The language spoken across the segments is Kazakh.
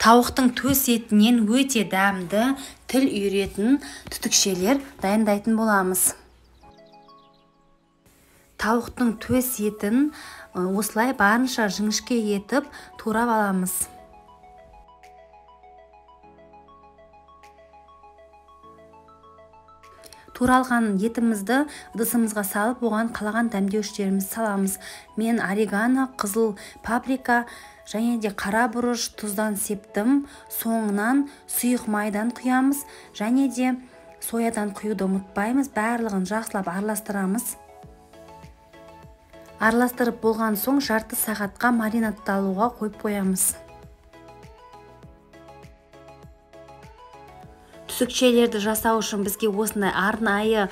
Тауықтың төс етінен өте дәмді, тіл үйіретін түтікшелер дайындайтын боламыз. Тауықтың төс етін осылай барынша жіңішке етіп турап аламыз. Туралған етімізді ыдысымызға салып, оған қалаған дәмдеуіштерімізді саламыз. Мен орегано, қызыл паприка және де қара бұрыш тұздан септім. Соңынан сұйық майдан құямыз және де соядан құюды ұмытпаймыз. Барлығын жақсылап араластырамыз. Араластырып болған соң жарты сағатқа маринадталуға қойып қоямыз. Түтікшелерді жасау үшін бізге осындай арнайы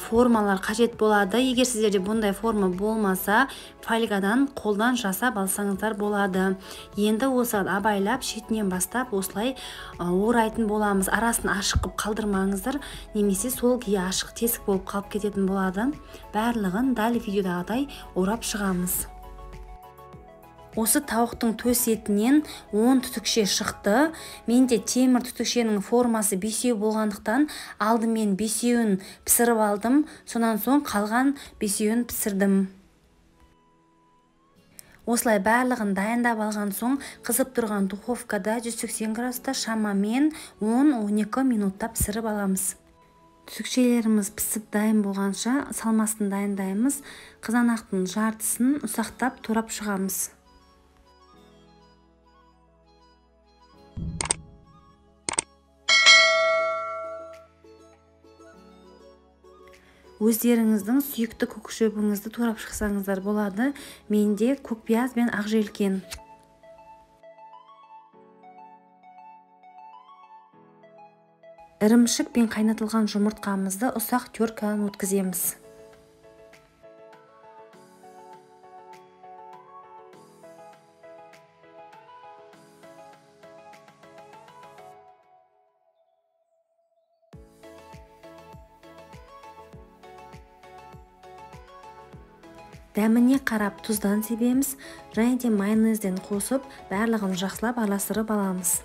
формалар қажет болады. Егер сіздерде бұндай форма болмаса, фольгадан қолдан жасап алсаңыздар болады. Енді осыған абайлап, шетінен бастап осылай орайтын боламыз. Арасын ашық қылып қалдырмаңыздар, немесе сол күйі ашық тесік болып қалып кететін болады. Барлығын дәл видеодағыдай орап шығамыз. Осы тауықтың төс етінен 10 түтікше шықты. Менде темір түтікшенің формасы 5 болғандықтан алдымен 5-ін пісіріп алдым. Сонан соң қалған 5-ін пісірдім. Осылай барлығын дайындап алған соң қызып тұрған духовкада 180 градуста шамамен 10-12 минутта пісіріп аламыз. Түтікшелеріміз пісіп дайын болғанша салмасын дайындаймыз. Қызанақтың жартысын ұсақтап турап шығамыз. Өздеріңіздің сүйікті көкшөбіңізді турап шықсаңыздар болады. Менде көкпияз бен ақжелкен. Ірімшік пен қайнатылған жұмыртқамызды ұсақ теркадан өткіземіз. Дәміне қарап тұздан себеміз, және де майонезден қосып, барлығын жақсылап араластырып аламыз.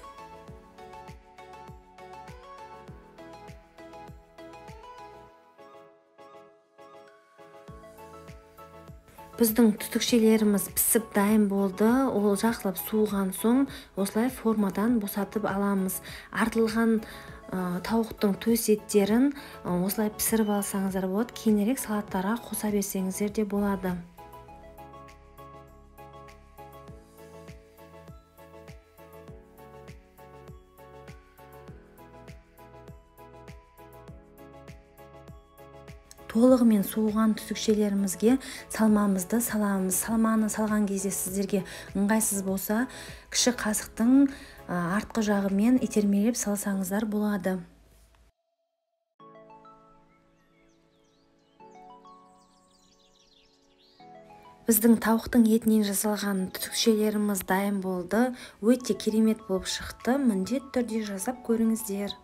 Біздің түтікшелеріміз пісіп дайын болды. Ол жақсылап суыған соң осылай формадан босатып аламыз. Артылған тауықтың төс еттерін осылай пісіріп алсаңыздар болады. Кейінірек салаттарға қоса берсеңіздер де болады. Толығымен суыған түтікшелерімізге салмамызды саламыз. Салманы салған кезде сіздерге ыңғайсыз болса, кіші қасықтың артқы жағымен итермелеп салсаңыздар болады. Біздің тауықтың етінен жасалған түтікшелеріміз дайын болды. Өте керемет болып шықты. Міндетті түрде жасап көріңіздер.